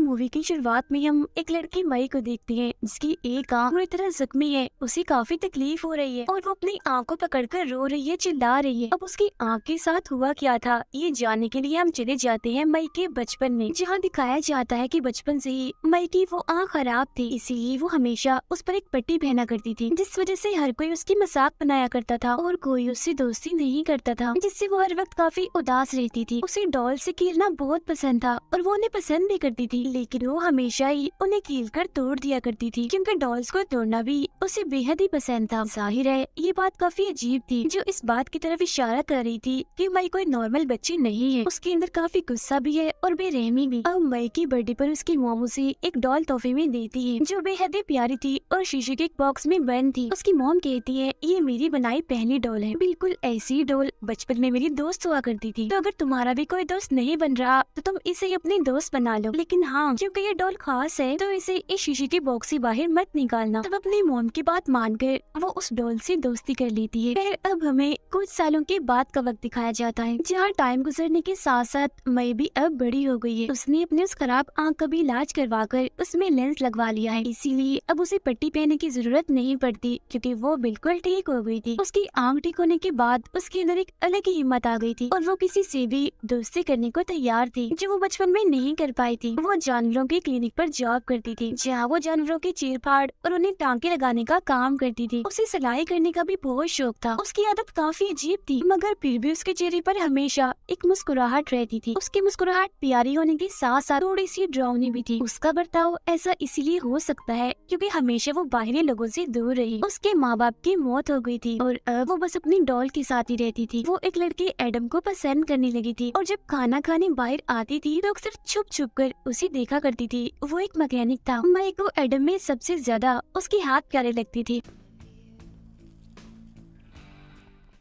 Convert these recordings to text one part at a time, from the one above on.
Movie की शुरुआत में हम एक लड़की मई को देखते हैं जिसकी एक आंख पूरी तरह जख्मी है। उसे काफी तकलीफ हो रही है और वो अपनी आंख को पकड़कर रो रही है, चिल्ला रही है। अब उसकी आंख के साथ हुआ क्या था, ये जानने के लिए हम चले जाते हैं मई के बचपन में, जहाँ दिखाया जाता है कि बचपन से ही मई की वो आंख खराब थी, इसीलिए वो हमेशा उस पर एक पट्टी पहना करती थी, जिस वजह से हर कोई उसकी मजाक बनाया करता था और कोई उससे दोस्ती नहीं करता था, जिससे वो हर वक्त काफी उदास रहती थी। उसे डॉल से खेलना बहुत पसंद था और वो उन्हें पसंद भी करती थी, लेकिन वो हमेशा ही उन्हें खेलकर तोड़ दिया करती थी, क्योंकि डॉल्स को तोड़ना भी उसे बेहद ही पसंद था। जाहिर है ये बात काफी अजीब थी, जो इस बात की तरफ इशारा कर रही थी कि मई कोई नॉर्मल बच्ची नहीं है, उसके अंदर काफी गुस्सा भी है और बेरहमी भी। अब मई की बर्थडे पर उसकी मोम उसे एक डॉल तोहफे में देती है जो बेहद ही प्यारी थी और शीशे के एक बॉक्स में बंद थी। उसकी मोम कहती है ये मेरी बनाई पहली डॉल है, बिल्कुल ऐसी डॉल बचपन में मेरी दोस्त हुआ करती थी, तो अगर तुम्हारा भी कोई दोस्त नहीं बन रहा तो तुम इसे अपनी दोस्त बना लो, लेकिन हाँ क्योंकि ये डॉल खास है तो इसे इस शीशे की बॉक्स से बाहर मत निकालना। तब अपनी मोम की बात मानकर वो उस डॉल से दोस्ती कर लेती है। फिर अब हमें कुछ सालों के बाद का वक्त दिखाया जाता है, जहाँ टाइम गुजरने के साथ साथ मई भी अब बड़ी हो गई है। उसने अपने उस खराब आंख का भी इलाज करवा कर उसमें लेंस लगवा लिया है, इसीलिए अब उसे पट्टी पहनने की जरूरत नहीं पड़ती, क्योंकि वो बिल्कुल ठीक हो गई थी। उसकी आंख ठीक होने के बाद उसके अंदर एक अलग ही हिम्मत आ गई थी और वो किसी से भी दोस्ती करने को तैयार थी, जो वो बचपन में नहीं कर पाई थी। वो जानवरों के क्लिनिक पर जॉब करती थी, जहाँ वो जानवरों की चीर फाड़ और उन्हें टांके लगाने का काम करती थी। उसे सिलाई करने का भी बहुत शौक था। उसकी आदत काफी अजीब थी, मगर फिर भी उसके चेहरे पर हमेशा एक मुस्कुराहट रहती थी। उसकी मुस्कुराहट प्यारी होने के साथ साथ थोड़ी सी डरावनी भी थी। उसका बर्ताव ऐसा इसीलिए हो सकता है क्योंकि हमेशा वो बाहरी लोगों से दूर रही। उसके माँ बाप की मौत हो गई थी और अब वो बस अपनी डॉल के साथ ही रहती थी। वो एक लड़के एडम को पसंद करने लगी थी और जब खाना खाने बाहर आती थी तो अक्सर छुप छुप कर उसे देखा करती थी। वो एक मैकेनिक था। मई को एडम में सबसे ज्यादा उसके हाथ प्यारे लगती थी।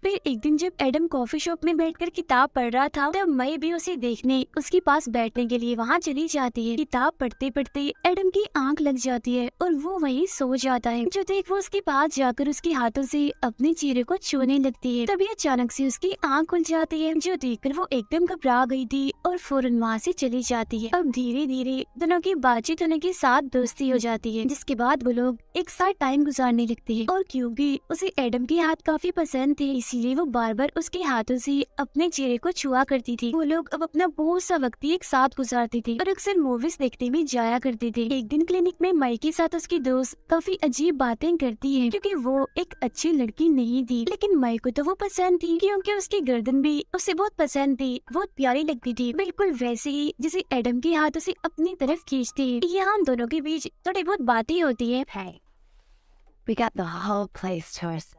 फिर एक दिन जब एडम कॉफी शॉप में बैठकर किताब पढ़ रहा था, तब मई भी उसे देखने उसके पास बैठने के लिए वहाँ चली जाती है। किताब पढ़ते पढ़ते एडम की आंख लग जाती है और वो वहीं सो जाता है, जो देख वो उसके पास जाकर उसके हाथों से अपने चेहरे को छूने लगती है। तभी अचानक से उसकी आंख खुल जाती है, जो देखकर वो एकदम घबरा गई थी और फौरन वहाँ से चली जाती है। अब धीरे धीरे दोनों की बातचीत होने के साथ दोस्ती हो जाती है, जिसके बाद वो लोग एक साथ टाइम गुजारने लगते हैं। और क्योंकि उसे एडम के हाथ काफी पसंद थे, इसीलिए वो बार बार उसके हाथों से अपने चेहरे को छुआ करती थी। वो लोग अब अपना बहुत सा वक्त एक साथ गुजारते थे और अक्सर मूवीज देखते भी जाया करते थे। एक दिन क्लिनिक में मई के साथ उसकी दोस्त काफी अजीब बातें करती है, क्योंकि वो एक अच्छी लड़की नहीं थी, लेकिन मई को तो वो पसंद थी, क्योंकि उसकी गर्दन भी उसे बहुत पसंद थी, बहुत प्यारी लगती थी, बिल्कुल वैसे ही जिसे एडम के हाथ उसे अपनी तरफ खींचती है। यहाँ हम दोनों के बीच थोड़ी बहुत बातें होती है। Hey, we got the whole place to ourselves.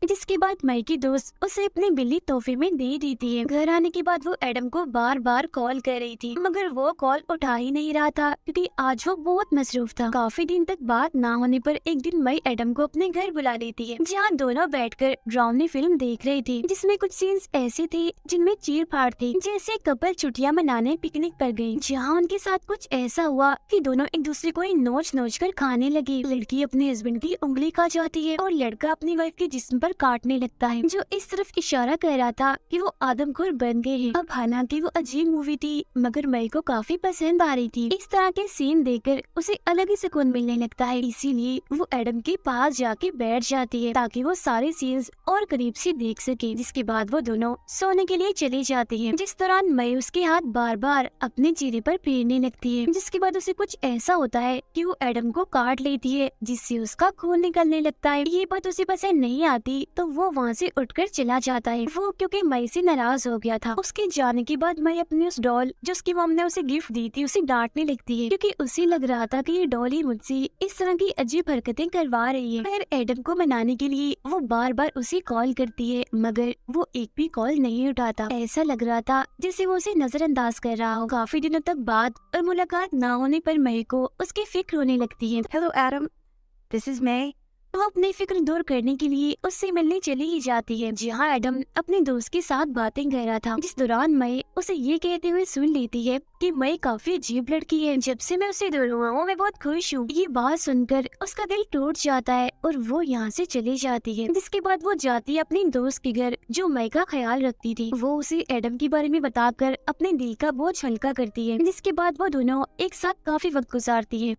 जिसके बाद मई की दोस्त उसे अपनी बिल्ली तोहफे में दे देती है। घर आने के बाद वो एडम को बार बार कॉल कर रही थी, मगर वो कॉल उठा ही नहीं रहा था, क्योंकि आज वो बहुत मसरूफ था। काफी दिन तक बात ना होने पर एक दिन मई एडम को अपने घर बुला लेती है, जहाँ दोनों बैठकर डरावनी फिल्म देख रही थी, जिसमें कुछ सीन्स ऐसे थे जिनमें चीर फाड़ थी, जैसे कपल छुट्टियां मनाने पिकनिक पर गयी, जहाँ उनके साथ कुछ ऐसा हुआ कि दोनों एक दूसरे को ही नोच नोच कर खाने लगे। लड़की अपने हस्बैंड की उंगली खा जाती है और लड़का अपनी वाइफ के जिस्म पर काटने लगता है, जो इस तरफ इशारा कर रहा था कि वो आदमखोर बन गए हैं। अब हालांकि वो अजीब मूवी थी, मगर मई को काफी पसंद आ रही थी। इस तरह के सीन देखकर उसे अलग ही सुकून मिलने लगता है, इसीलिए वो एडम के पास जाके बैठ जाती है ताकि वो सारे सीन्स और करीब से देख सके। जिसके बाद वो दोनों सोने के लिए चली जाती है, जिस दौरान मई उसके हाथ बार बार अपने चेहरे पर फेरने लगती है। जिसके बाद उसे कुछ ऐसा होता है कि वो एडम को काट लेती है, जिससे उसका खून निकलने लगता है। ये बात उसे पसंद नहीं आती, तो वो वहाँ से उठकर चला जाता है। वो क्योंकि मई से नाराज हो गया था। उसके जाने के बाद मई अपनी उस डॉल जो उसकी मॉम ने उसे गिफ्ट दी थी उसे डांटने लगती है, क्योंकि उसे लग रहा था कि ये डॉल ही मुझसे इस तरह की अजीब हरकतें करवा रही है। फिर एडम को मनाने के लिए वो बार बार उसे कॉल करती है, मगर वो एक भी कॉल नहीं उठाता। ऐसा लग रहा था जैसे वो उसे नजरअंदाज कर रहा हो। काफी दिनों तक बात और मुलाकात न होने पर मई को उसकी फिक्र होने लगती है। Hello, Adam. This is May. वो अपनी फिक्र दूर करने के लिए उससे मिलने चली ही जाती है, जहाँ एडम अपने दोस्त के साथ बातें कर रहा था, जिस दौरान मई उसे ये कहते हुए सुन लेती है कि मई काफी अजीब लड़की है, जब से मैं उससे दूर हुआ हूँ मैं बहुत खुश हूँ। ये बात सुनकर उसका दिल टूट जाता है और वो यहाँ से चली जाती है। जिसके बाद वो जाती है अपने दोस्त के घर, जो मई का ख्याल रखती थी। वो उसे एडम के बारे में बताकर अपने दिल का बोझ हल्का करती है, जिसके बाद वो दोनों एक साथ काफी वक्त गुजारती है।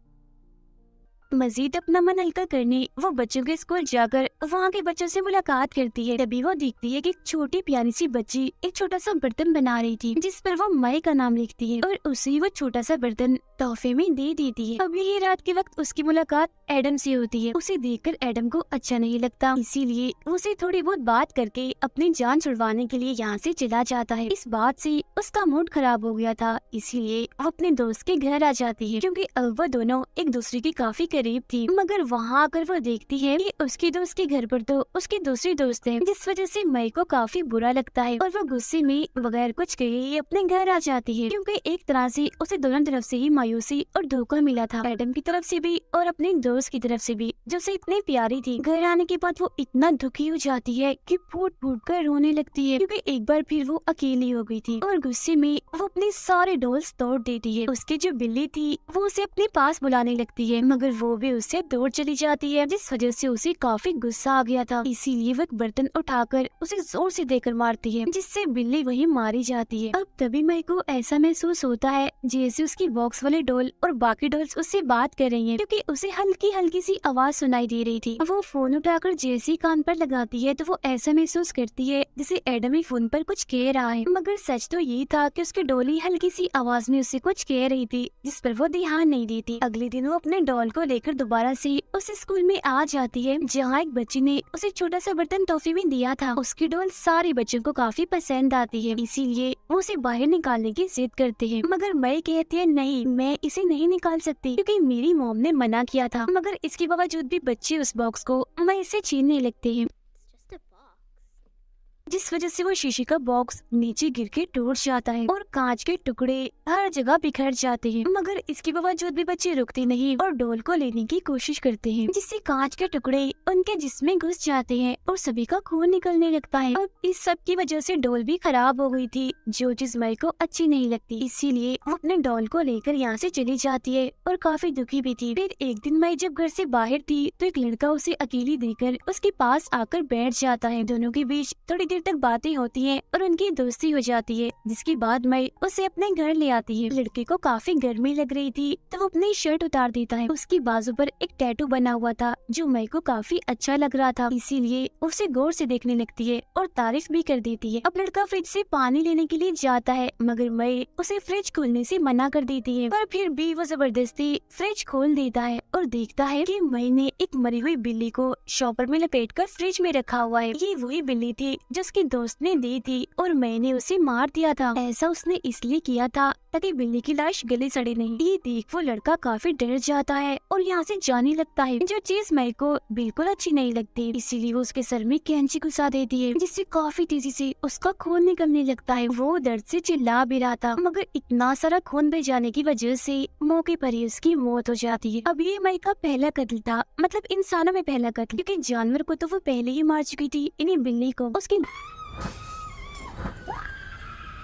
मजीद अपना मन हल्का करने वो बच्चों के स्कूल जाकर वहाँ के बच्चों से मुलाकात करती है। तभी वो देखती है कि एक छोटी प्यारी सी बच्ची एक छोटा सा बर्तन बना रही थी, जिस पर वो मई का नाम लिखती है और उसे वो छोटा सा बर्तन तोहफे में दे देती है। अब यही रात के वक्त उसकी मुलाकात एडम से होती है। उसे देखकर एडम को अच्छा नहीं लगता, इसीलिए उसे थोड़ी बहुत बात करके अपनी जान छुड़वाने के लिए यहाँ से चला जाता है। इस बात से उसका मूड खराब हो गया था, इसीलिए वो अपने दोस्त के घर आ जाती है, क्योंकि अब वो दोनों एक दूसरे के काफी करीब थी। मगर वहाँ आकर वो देखती है कि उसके दोस्त के घर पर तो उसके दूसरी दोस्त है, जिस वजह से मई को काफी बुरा लगता है और वो गुस्से में बगैर कुछ कहे ही अपने घर आ जाती है, क्योंकि एक तरह से उसे दोनों तरफ से ही मायूसी और धोखा मिला था, एडम की तरफ से भी और अपने दोस्त की तरफ से भी, जो उसे इतनी प्यारी थी। घर आने के बाद वो इतना दुखी हो जाती है कि फूट फूट कर रोने लगती है, क्योंकि एक बार फिर वो अकेली हो गई थी और गुस्से में वो अपने सारे डॉल्स तोड़ देती है। उसकी जो बिल्ली थी वो उसे अपने पास बुलाने लगती है, मगर वो भी उससे दूर चली जाती है, जिस वजह से उसे काफी गुस्सा आ गया था। इसीलिए वो एक बर्तन उठाकर उसे जोर से देकर मारती है, जिससे बिल्ली वहीं मारी जाती है। अब तभी मई को ऐसा महसूस होता है जैसे उसकी बॉक्स वाले डॉल और बाकी डॉल्स उससे बात कर रही हैं, क्योंकि उसे हल्की हल्की सी आवाज सुनाई दे रही थी। वो फोन उठाकर जैसे ही कान पर लगाती है तो वो ऐसा महसूस करती है जैसे एडम ही फोन पर कुछ कह रहा है, मगर सच तो ये था कि उसकी डॉल ही हल्की सी आवाज में उससे कुछ कह रही थी, जिस पर वो ध्यान नहीं देती। अगले दिन वो अपने डॉल को लेकर दोबारा से उस स्कूल में आ जाती है, जहाँ एक बच्ची ने उसे छोटा सा बर्तन तोहफे में दिया था। उसकी डॉल सारे बच्चों को काफी पसंद आती है, इसीलिए वो उसे बाहर निकालने की जिद करते हैं, मगर मई कहती है नहीं, मैं इसे नहीं निकाल सकती, क्योंकि मेरी मॉम ने मना किया था। मगर इसके बावजूद भी बच्चे उस बॉक्स को मई से छीनने लगते हैं, जिस वजह से वो शीशे का बॉक्स नीचे गिर के टूट जाता है और कांच के टुकड़े हर जगह बिखर जाते हैं। मगर इसके बावजूद भी बच्चे रुकते नहीं और डॉल को लेने की कोशिश करते हैं, जिससे कांच के टुकड़े उनके जिस्म में घुस जाते हैं और सभी का खून निकलने लगता है। अब इस सब की वजह से डॉल भी खराब हो गई थी, जो चीज मई को अच्छी नहीं लगती, इसीलिए वो अपने डॉल को लेकर यहाँ से चली जाती है और काफी दुखी भी थी। फिर एक दिन मई जब घर से बाहर थी तो एक लड़का उसे अकेली देखकर उसके पास आकर बैठ जाता है। दोनों के बीच थोड़ी देर तक बातें होती हैं और उनकी दोस्ती हो जाती है, जिसके बाद मई उसे अपने घर ले आती है। लड़के को काफी गर्मी लग रही थी तो वो अपनी शर्ट उतार देता है। उसकी बाजू पर एक टैटू बना हुआ था जो मई को काफी अच्छा लग रहा था, इसीलिए उसे गौर से देखने लगती है और तारीफ भी कर देती है। अब लड़का फ्रिज से पानी लेने के लिए जाता है, मगर मई उसे फ्रिज खोलने से मना कर देती है, पर फिर भी वो जबरदस्ती फ्रिज खोल देता है और देखता है कि मई ने एक मरी हुई बिल्ली को शॉपर में लपेटकर फ्रिज में रखा हुआ है। ये वही बिल्ली थी जो उसके दोस्त ने दी थी और मैंने उसे मार दिया था। ऐसा उसने इसलिए किया था ताकि बिल्ली की लाश गले सड़े नहीं। ये देख वो लड़का काफी डर जाता है और यहाँ से जाने लगता है, जो चीज मई को बिल्कुल अच्छी नहीं लगती, इसीलिए वो उसके सर में कैंची घुसा देती है, जिससे काफी तेजी से उसका खून निकलने लगता है। वो दर्द से चिल्ला भी रहा था, मगर इतना सारा खून बह जाने की वजह से मौके पर ही उसकी मौत हो जाती है। अब ये मई का पहला कत्ल था, मतलब इंसानों में पहला कत्ल, क्योंकि जानवर को तो वो पहले ही मार चुकी थी, इन्हीं बिल्ली को उसकी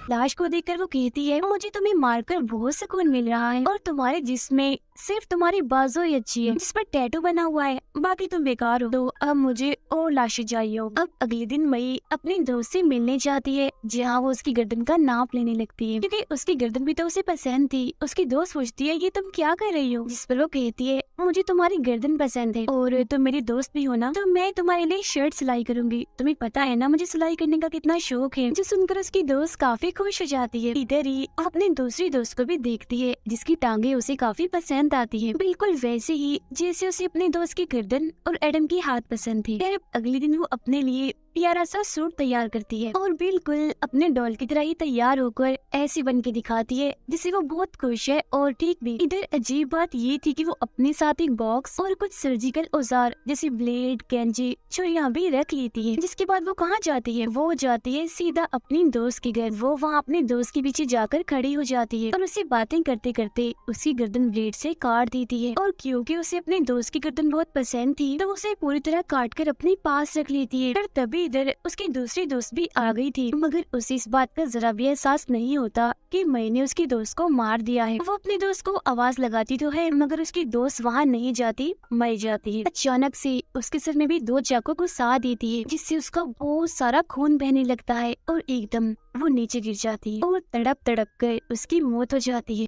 लाश को देखकर वो कहती है मुझे तुम्हें मारकर बहुत सुकून मिल रहा है और तुम्हारे जिस्म में सिर्फ तुम्हारी बाजू ही अच्छी है जिस पर टैटू बना हुआ है, बाकी तुम बेकार हो। तो अब मुझे और लाशें चाहिए। अब अगले दिन मई अपने दोस्त से मिलने जाती है, जहाँ वो उसकी गर्दन का नाप लेने लगती है, क्योंकि उसकी गर्दन भी तो उसे पसंद थी। उसकी दोस्त पूछती है ये तुम क्या कर रही हो, जिस पर वो कहती है मुझे तुम्हारी गर्दन पसंद है और तुम मेरी दोस्त भी हो ना, तो मैं तुम्हारे लिए शर्ट सिलाई करूंगी। तुम्हें पता है ना मुझे सिलाई करने का कितना शौक है। जो सुनकर उसकी दोस्त काफी खुश हो जाती है। इधर ही अपने दूसरी दोस्त को भी देखती है जिसकी टांगे उसे काफी पसंद आती है, बिल्कुल वैसे ही जैसे उसे अपने दोस्त की गर्दन और एडम की हाथ पसंद थे। फिर अगले दिन वो अपने लिए प्यारा सा सूट तैयार करती है और बिल्कुल अपने डॉल की तरह ही तैयार होकर ऐसी बन के दिखाती है जिससे वो बहुत खुश है और ठीक भी। इधर अजीब बात ये थी कि वो अपने साथ एक बॉक्स और कुछ सर्जिकल औजार जैसे ब्लेड, कैंची, छुरियां भी रख लेती है। जिसके बाद वो कहाँ जाती है? वो जाती है सीधा अपनी दोस्त के घर। वो वहाँ अपने दोस्त के पीछे जाकर खड़ी हो जाती है और उससे बातें करते करते उसकी गर्दन ब्लेड से काट देती है। और क्योंकि उसे अपने दोस्त की गर्दन बहुत पसंद थी तो उसे पूरी तरह काट कर अपने पास रख लेती है। फिर तभी इधर उसकी दूसरी दोस्त भी आ गई थी, मगर उसे इस बात का जरा भी एहसास नहीं होता कि मैंने उसकी दोस्त को मार दिया है। वो अपनी दोस्त को आवाज लगाती तो है मगर उसकी दोस्त वहाँ नहीं जाती, मर जाती है। अचानक से उसके सिर में भी 2 चाकू घुसा देती है जिससे उसका बहुत सारा खून बहने लगता है और एकदम वो नीचे गिर जाती है और तड़प तड़प कर उसकी मौत हो जाती है।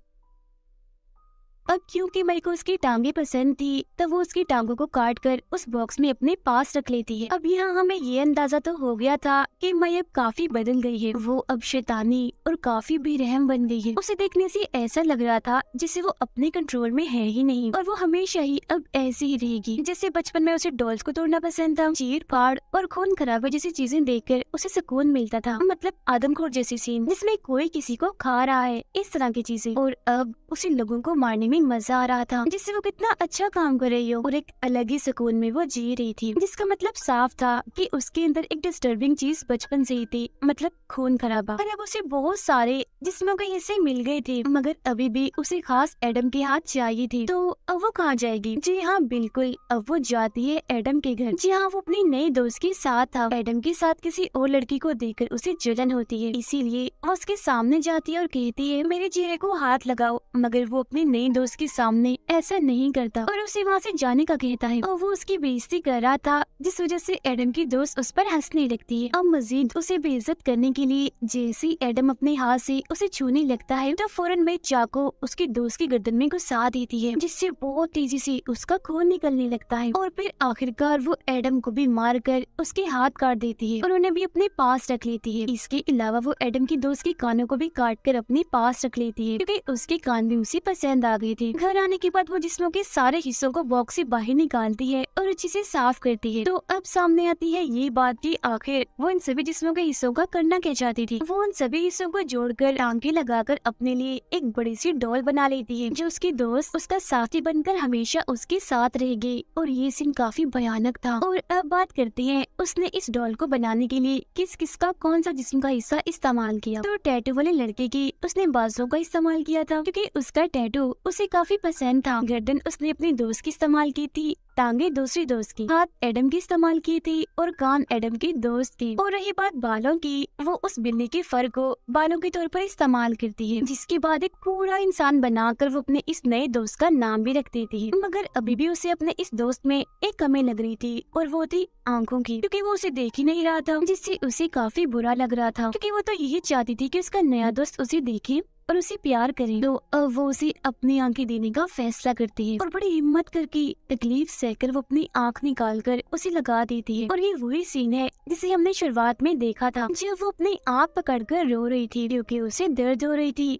अब क्योंकि मई को उसकी टांगे पसंद थी तब वो उसकी टांगों को काट कर उस बॉक्स में अपने पास रख लेती है। अब यहाँ हमें ये अंदाजा तो हो गया था कि मई अब काफी बदल गई है। वो अब शैतानी और काफी बेरहम बन गई है। उसे देखने से ऐसा लग रहा था जैसे वो अपने कंट्रोल में है ही नहीं और वो हमेशा ही अब ऐसी ही रहेगी। जैसे बचपन में उसे डॉल्स को तोड़ना पसंद था, चीर फाड़ और खून खराबे जैसी चीजें देखकर उसे सुकून मिलता था, मतलब आदमखोर जैसी सीन जिसमें कोई किसी को खा रहा है, इस तरह की चीजें। और अब उसे लोगों को मारने में मजा आ रहा था जिससे वो कितना अच्छा काम कर रही हो और एक अलग ही सुकून में वो जी रही थी। जिसका मतलब साफ था कि उसके अंदर एक डिस्टर्बिंग चीज बचपन से ही थी, मतलब खून खराबा। और अब उसे बहुत सारे जिस्मों के हिस्से मिल गए थे मगर अभी भी उसे खास एडम के हाथ चाहिए थे। तो अब वो कहाँ जाएगी? जी हाँ बिल्कुल, अब वो जाती है एडम के घर। जी हाँ, वो अपनी नई दोस्त के साथ था। एडम के साथ किसी और लड़की को देखकर उसे जलन होती है, इसीलिए वो उसके सामने जाती है और कहती है मेरे चेहरे को हाथ लगाओ, मगर वो अपनी नई दोस्त के सामने ऐसा नहीं करता और उसे वहाँ से जाने का कहता है और वो उसकी बेइज्जती कर रहा था जिस वजह से एडम की दोस्त उस पर हंसने लगती है। अब मजीद उसे बेइज्जत करने के लिए जैसे ही एडम अपने हाथ से उसे छूने लगता है तो फौरन में चाकू उसकी दोस्त की गर्दन में घुसा देती है जिससे बहुत तेजी से उसका खून निकलने लगता है और फिर आखिरकार वो एडम को भी मार कर उसके हाथ काट देती है और उन्हें भी अपने पास रख लेती है। इसके अलावा वो एडम की दोस्त के कानों को भी काट कर अपने पास रख लेती है क्योंकि उसके कान भी उसे पसंद आ गए थे। घर आने के बाद वो जिस्मों के सारे हिस्सों को बॉक्स से बाहर निकालती है और अच्छे से साफ करती है। तो अब सामने आती है ये बात कि आखिर वो इन सभी जिस्मों के हिस्सों का करना क्या चाहती थी। वो उन सभी हिस्सों को जोड़कर टांके लगाकर अपने लिए एक बड़ी सी डॉल बना लेती है जो उसकी दोस्त उसका साथी बनकर हमेशा उसके साथ रहेगी। और ये सीन काफी भयानक था। और अब बात करते हैं उसने इस डॉल को बनाने के लिए किस किस का कौन सा जिस्म का हिस्सा इस्तेमाल किया। तो टैटू वाले लड़के की उसने बाजों का इस्तेमाल किया था क्योंकि उसका टैटू उसे काफी पसंद था। गर्दन उसने अपनी दोस्त की इस्तेमाल की थी, टांगे दूसरी दोस्त की, हाथ एडम की इस्तेमाल की थी और कान एडम की दोस्त की। और रही बात बालों की, वो उस बिल्ली के फर को बालों के तौर पर इस्तेमाल करती है जिसके बाद एक पूरा इंसान बनाकर वो अपने इस नए दोस्त का नाम भी रख देती है। मगर अभी भी उसे अपने इस दोस्त में एक कमी लग रही थी और वो थी आंखों की, क्योंकि वो उसे देख ही नहीं रहा था जिससे उसे काफी बुरा लग रहा था क्योंकि वो तो यही चाहती थी कि उसका नया दोस्त उसे देखे और उसे प्यार करे। तो अब वो उसे अपनी आंखें देने का फैसला करती है और बड़ी हिम्मत करके तकलीफ सहकर वो अपनी आंख निकाल कर उसे लगा देती है। और ये वही सीन है जिसे हमने शुरुआत में देखा था जब वो अपनी आंख पकड़कर रो रही थी क्योंकि उसे दर्द हो रही थी,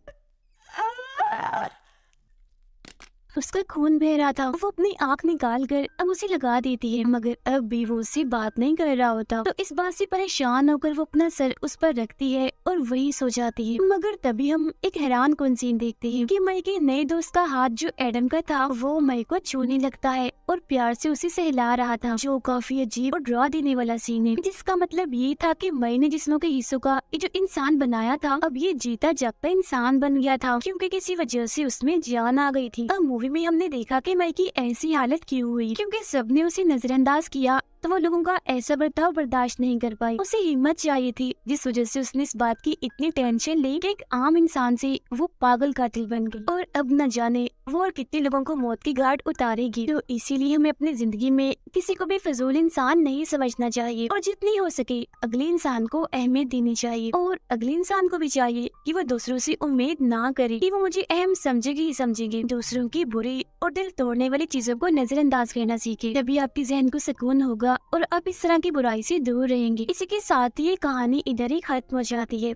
उसका खून बह रहा था। वो अपनी आंख निकाल कर अब उसे लगा देती है मगर अब भी वो उससे बात नहीं कर रहा होता। तो इस बात से परेशान होकर वो अपना सर उस पर रखती है और वही सो जाती है। मगर तभी हम एक हैरान कुन सीन देखते हैं कि मई के नए दोस्त का हाथ जो एडम का था वो मई को छूने लगता है और प्यार से उसे सहला रहा था, जो काफी अजीब और डरा देने वाला सीन है। जिसका मतलब ये था कि मई ने जिस्मों के हिस्सों का ये जो इंसान बनाया था अब ये जीता जागता इंसान बन गया था क्योंकि किसी वजह से उसमें जान आ गई थी। अब मूवी में हमने देखा कि मई की ऐसी हालत क्यों हुई, क्योंकि सबने उसे नजरअंदाज किया तो वो लोगों का ऐसा बर्ताव बर्दाश्त नहीं कर पाई। उसे हिम्मत चाहिए थी जिस वजह से उसने इस बात की इतनी टेंशन ली कि एक आम इंसान से वो पागल कातिल बन गई और अब न जाने वो और कितने लोगों को मौत की घाट उतारेगी। तो इसीलिए हमें अपनी जिंदगी में किसी को भी फजूल इंसान नहीं समझना चाहिए और जितनी हो सके अगले इंसान को अहमियत देनी चाहिए और अगले इंसान को भी चाहिए कि वो दूसरों से उम्मीद ना करे कि वो मुझे अहम समझेगी ही समझेगी। दूसरों की बुरी और दिल तोड़ने वाली चीजों को नजरअंदाज करना सीखे, तभी आपकी जहन को सुकून होगा और आप इस तरह की बुराई से दूर रहेंगे। इसी के साथ ये कहानी इधर ही खत्म हो जाती है।